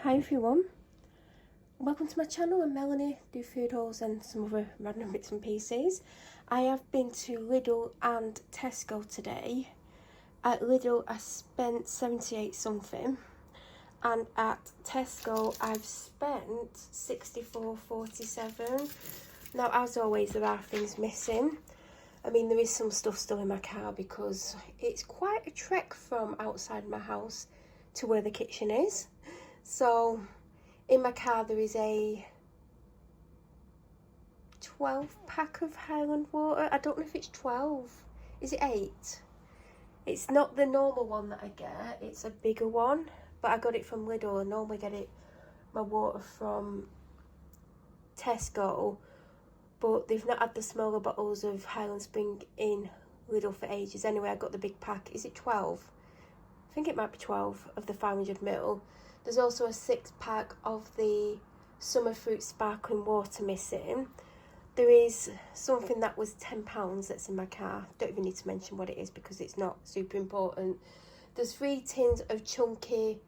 Hi everyone, welcome to my channel. I'm Melanie, do food hauls and some other random bits and pieces. I have been to Lidl and Tesco today. At Lidl I spent 78 something and at Tesco I've spent 64.47. Now as always there are things missing. I mean there is some stuff still in my car because it's quite a trek from outside my house to where the kitchen is. So in my car there is a 12 pack of Highland water. I don't know if it's 12. Is it 8? It's not the normal one that I get. It's a bigger one. But I got it from Lidl. I normally get my water from Tesco. But they've not had the smaller bottles of Highland Spring in Lidl for ages. Anyway, I got the big pack. Is it 12? I think it might be 12 of the 500ml. There's also a 6-pack of the summer fruit sparkling water missing. There is something that was £10 that's in my car. Don't even need to mention what it is because it's not super important. There's 3 tins of chunky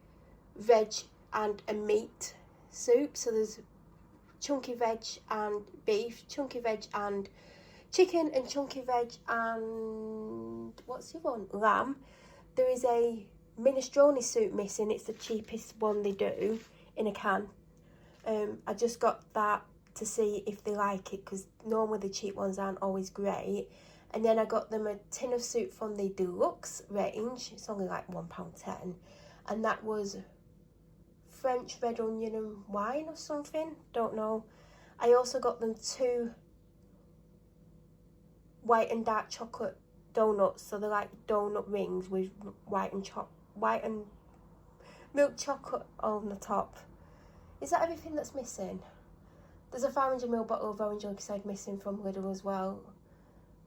veg and a meat soup. So there's chunky veg and beef, chunky veg and chicken, and chunky veg and what's the other one? Lamb. There is a minestrone soup missing. It's the cheapest one they do in a can. I just got that to see if they like it because normally the cheap ones aren't always great. And then I got them a tin of soup from the deluxe range. It's only like £1.10, and that was French red onion and wine or something, don't know. I also got them 2 white and dark chocolate donuts, so they're like donut rings with white and milk chocolate on the top. Is that everything that's missing? There's a 500ml bottle of orange liquid missing from Lidl as well.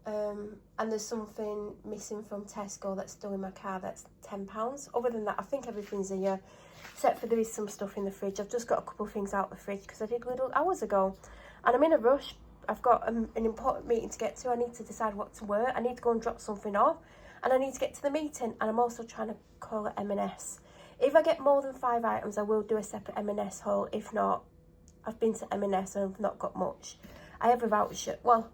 And there's something missing from Tesco that's still in my car that's £10. Other than that, I think everything's here, except for there is some stuff in the fridge. I've just got a couple of things out the fridge because I did Lidl hours ago. And I'm in a rush. I've got an important meeting to get to. I need to decide what to wear. I need to go and drop something off. And I need to get to the meeting. And I'm also trying to call it M&S. If I get more than 5 items, I will do a separate M&S haul. If not, I've been to M&S and I've not got much. I have a voucher. Well,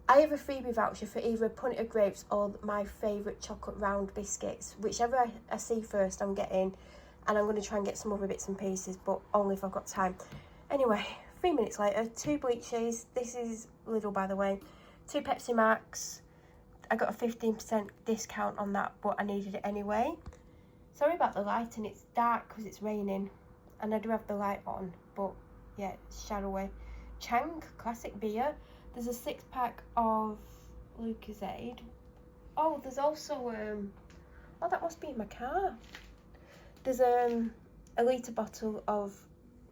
I have a freebie voucher for either a punnet of grapes or my favourite chocolate round biscuits. Whichever I see first, I'm getting. And I'm going to try and get some other bits and pieces, but only if I've got time. Anyway, 3 minutes later, 2 bleaches. This is Lidl, by the way. 2 Pepsi Max. I got a 15% discount on that, but I needed it anyway. Sorry about the lighting. It's dark because it's raining. And I do have the light on, but yeah, it's shadowy. Chang, classic beer. There's a 6-pack of Lucozade. Oh, there's also, oh, that must be in my car. There's a litre bottle of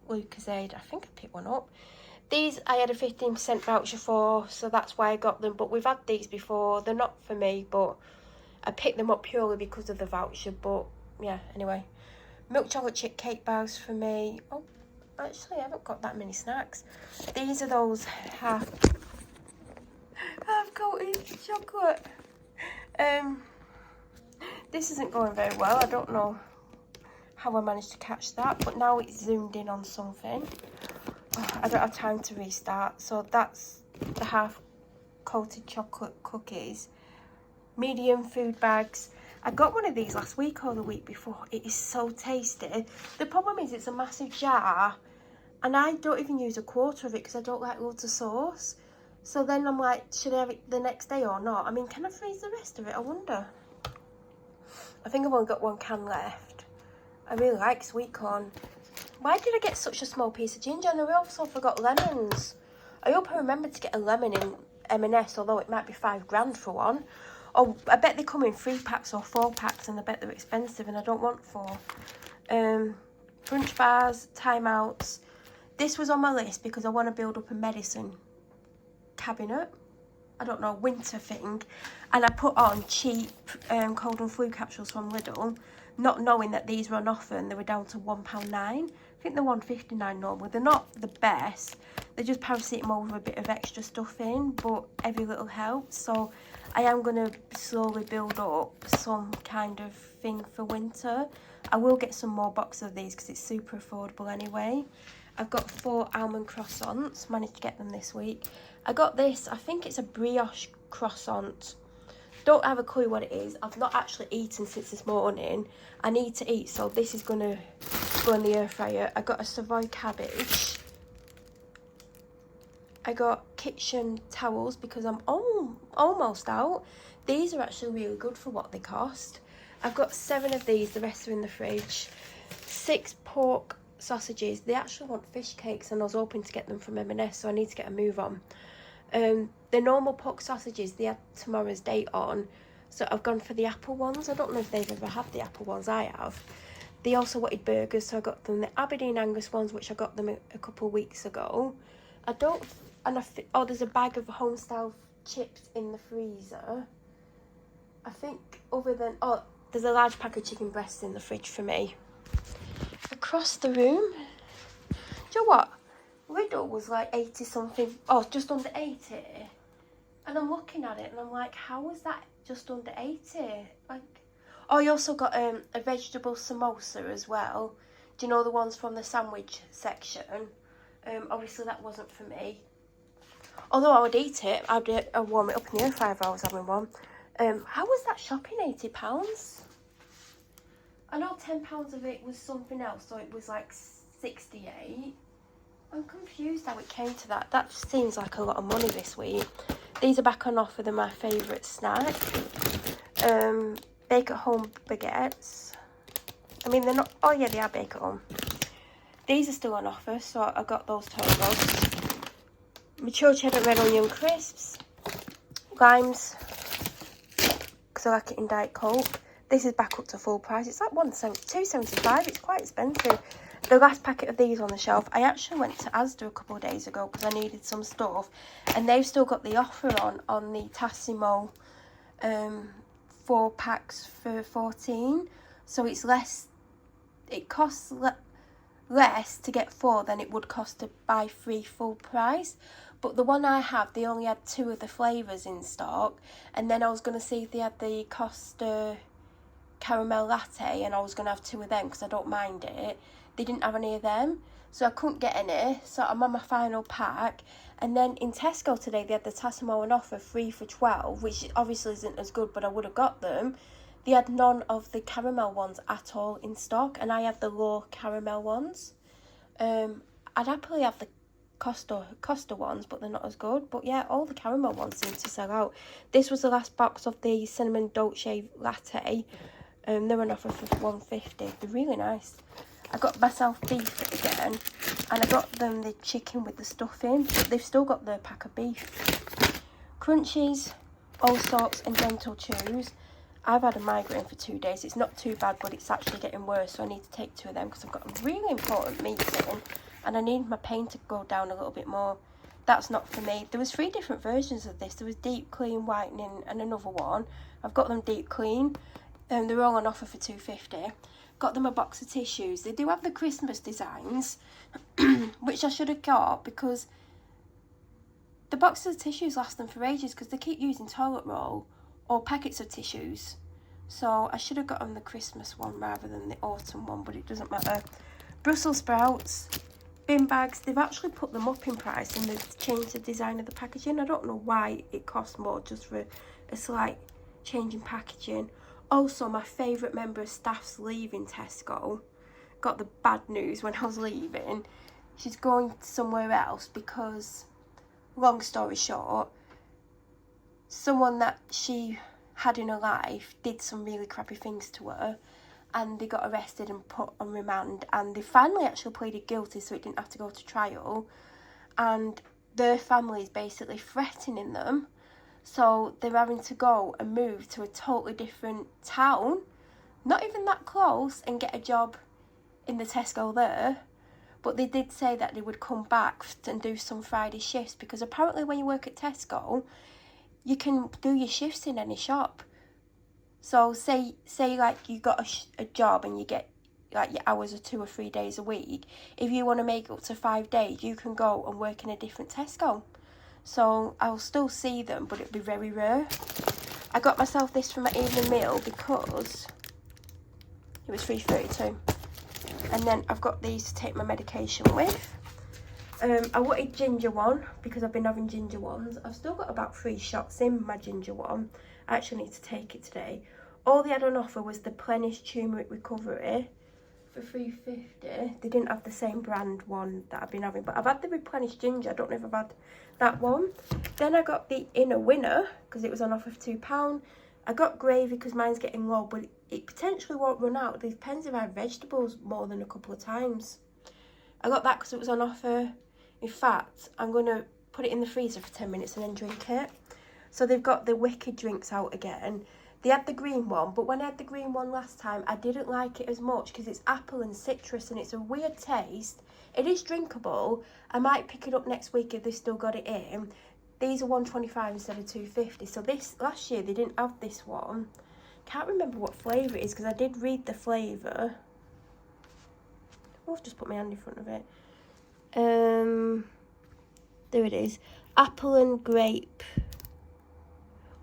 Lucozade. I think I picked one up. These I had a 15% voucher for, so that's why I got them. But we've had these before. They're not for me, but I picked them up purely because of the voucher. But yeah, anyway. Milk chocolate chip cake bars for me. Oh, actually, I haven't got that many snacks. These are those half coated chocolate. This isn't going very well. I don't know how I managed to catch that, but now it's zoomed in on something. Oh, I don't have time to restart. So that's the half coated chocolate cookies. Medium food bags. I got one of these last week or the week before. It is so tasty. The problem is it's a massive jar and I don't even use a quarter of it because I don't like loads of sauce. So then I'm like, should I have it the next day or not? I mean, can I freeze the rest of it? I wonder. I think I've only got 1 can left. I really like sweet corn. Why did I get such a small piece of ginger? And I also forgot lemons. I hope I remember to get a lemon in M&S, although it might be £5 for one. Oh, I bet they come in 3 packs or 4 packs, and I bet they're expensive, and I don't want 4. Crunch bars, timeouts. This was on my list because I want to build up a medicine cabinet. I don't know, winter thing. And I put on cheap cold and flu capsules from Lidl, not knowing that these were on offer and they were down to £1.09. I think they're £1.59 normally. They're not the best. They're just paracetamol with a bit of extra stuff in, but every little helps. So I am going to slowly build up some kind of thing for winter. I will get some more boxes of these because it's super affordable anyway. I've got 4 almond croissants, managed to get them this week. I got this, I think it's a brioche croissant. Don't have a clue what it is. I've not actually eaten since this morning. I need to eat, so this is going to go in the air fryer. I got a Savoy cabbage. I got kitchen towels because I'm almost out. These are actually really good for what they cost. I've got 7 of these, the rest are in the fridge. 6 pork sausages. They actually want fish cakes and I was hoping to get them from M&S, so I need to get a move on. The normal pork sausages, they had tomorrow's date on, so I've gone for the apple ones. I don't know if they've ever had the apple ones, I have. They also wanted burgers, so I got them the Aberdeen Angus ones, which I got them a couple of weeks ago. Oh, there's a bag of home-style chips in the freezer. I think oh, there's a large pack of chicken breasts in the fridge for me. Across the room, do you know what? Lidl was like 80 something, oh, just under 80. And I'm looking at it and I'm like, how was that just under 80? Like, oh, I also got a vegetable samosa as well. Do you know the ones from the sandwich section? Obviously that wasn't for me. Although I would eat it, I'd warm it up in the air fryer if I was having one. How was that shopping, £80? I know £10 of it was something else, so it was like 68. I'm confused how it came to that. That seems like a lot of money this week. These are back on offer. They're my favourite snack. Bake at home baguettes. I mean, they're not... Oh, yeah, they are bake at home. These are still on offer, so I got those toast. Mature cheddar red onion crisps. Limes. Because I like it in Diet Coke. This is back up to full price. It's like £2.75. It's quite expensive. The last packet of these on the shelf, I actually went to Asda a couple of days ago because I needed some stuff, and they've still got the offer on the Tassimo 4 packs for 14, so it's less. It costs less to get 4 than it would cost to buy 3 full price. But the one I have, they only had 2 of the flavours in stock, and then I was going to see if they had the Costa caramel latte, and I was going to have 2 of them because I don't mind it. They didn't have any of them, so I couldn't get any, so I'm on my final pack. And then in Tesco today, they had the Tassimo on offer, 3 for £12, which obviously isn't as good, but I would have got them. They had none of the caramel ones at all in stock, and I have the low caramel ones. I'd happily have the Costa ones, but they're not as good. But yeah, all the caramel ones seem to sell out. This was the last box of the cinnamon dolce latte. They're on offer for £1.50. They're really nice. I got myself beef again, and I got them the chicken with the stuffing, but they've still got the pack of beef. Crunchies, all sorts, and dental chews. I've had a migraine for 2 days. It's not too bad, but it's actually getting worse, so I need to take 2 of them because I've got a really important meeting, and I need my pain to go down a little bit more. That's not for me. There was 3 different versions of this. There was deep clean, whitening, and another one. I've got them deep clean, and they're all on offer for £2.50. Got them a box of tissues. They do have the Christmas designs, which I should have got because the boxes of tissues last them for ages because they keep using toilet roll or packets of tissues. So I should have got them the Christmas one rather than the autumn one, but it doesn't matter. Brussels sprouts, bin bags. They've actually put them up in price and they've changed the design of the packaging. I don't know why it costs more, just for a slight change in packaging. Also, my favourite member of staff's leaving Tesco. Got the bad news when I was leaving. She's going somewhere else because, long story short, someone that she had in her life did some really crappy things to her, and they got arrested and put on remand, and they finally actually pleaded guilty so it didn't have to go to trial, and their family is basically threatening them. So they're having to go and move to a totally different town, not even that close, and get a job in the Tesco there. But they did say that they would come back and do some Friday shifts, because apparently when you work at Tesco, you can do your shifts in any shop. So say like you got a job and you get like your hours of 2 or 3 days a week. If you want to make up to 5 days, you can go and work in a different Tesco. So I'll still see them, but it'll be very rare. I got myself this for my evening meal because it was $3.32. And then I've got these to take my medication with. I wanted ginger one because I've been having ginger ones. I've still got about 3 shots in my ginger one. I actually need to take it today. All they had on offer was the Plenish Turmeric Recovery for $3.50. They didn't have the same brand one that I've been having, but I've had the Replenished Ginger. I don't know if I've had that one. Then I got the Inner Winner because it was on offer for £2. I got gravy because mine's getting low, but it potentially won't run out. These depends if I have vegetables more than a couple of times. I got that because it was on offer. In fact, I'm going to put it in the freezer for 10 minutes and then drink it. So they've got the Wicked drinks out again. They had the green one, but when I had the green one last time, I didn't like it as much because it's apple and citrus and it's a weird taste. It is drinkable. I might pick it up next week if they've still got it in. These are $1.25 instead of $2.50. So this last year they didn't have this one. Can't remember what flavour it is because I did read the flavour. Oh, I've just put my hand in front of it. There it is. Apple and grape.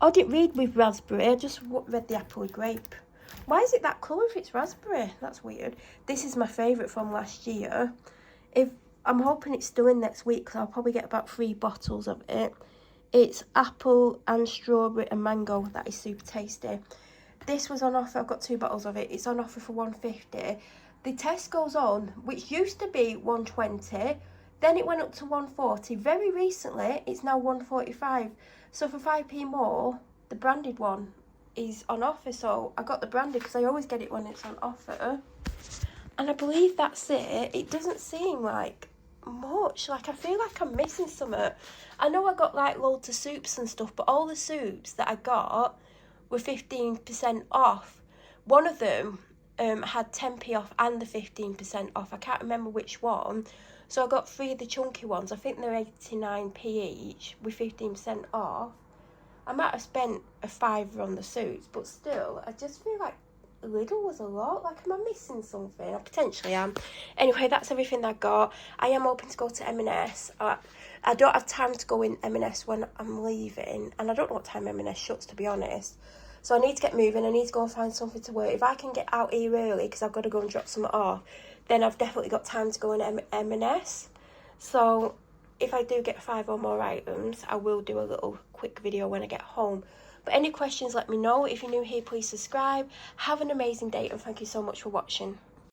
Oh, I didn't read with raspberry. I just read the apple with grape. Why is it that colour if it's raspberry? That's weird. This is my favourite from last year. I'm hoping it's still in next week because I'll probably get about 3 bottles of it. It's apple and strawberry and mango. That is super tasty. This was on offer. I've got 2 bottles of it. It's on offer for $1.50. The Tesco's on, which used to be $1.20. Then it went up to $1.40. Very recently, it's now $1.45. So for 5p more, the branded one is on offer. So I got the branded because I always get it when it's on offer. And I believe that's it. It doesn't seem like much. Like I feel like I'm missing something. I know I got like loads of soups and stuff, but all the soups that I got were 15% off. One of them had 10p off and the 15% off. I can't remember which one. So I got 3 of the chunky ones. I think they're 89p each with 15% off. I might have spent a £5 on the suits, but still, I just feel like Lidl was a lot. Like, am I missing something? I potentially am. Anyway, that's everything I got. I am hoping to go to M&S. I don't have time to go in M&S when I'm leaving, and I don't know what time M&S shuts, to be honest. So I need to get moving. I need to go and find something to wear. If I can get out here early, because I've got to go and drop something off, then I've definitely got time to go in M&S. So if I do get 5 or more items, I will do a little quick video when I get home. But any questions, let me know. If you're new here, please subscribe. Have an amazing day and thank you so much for watching.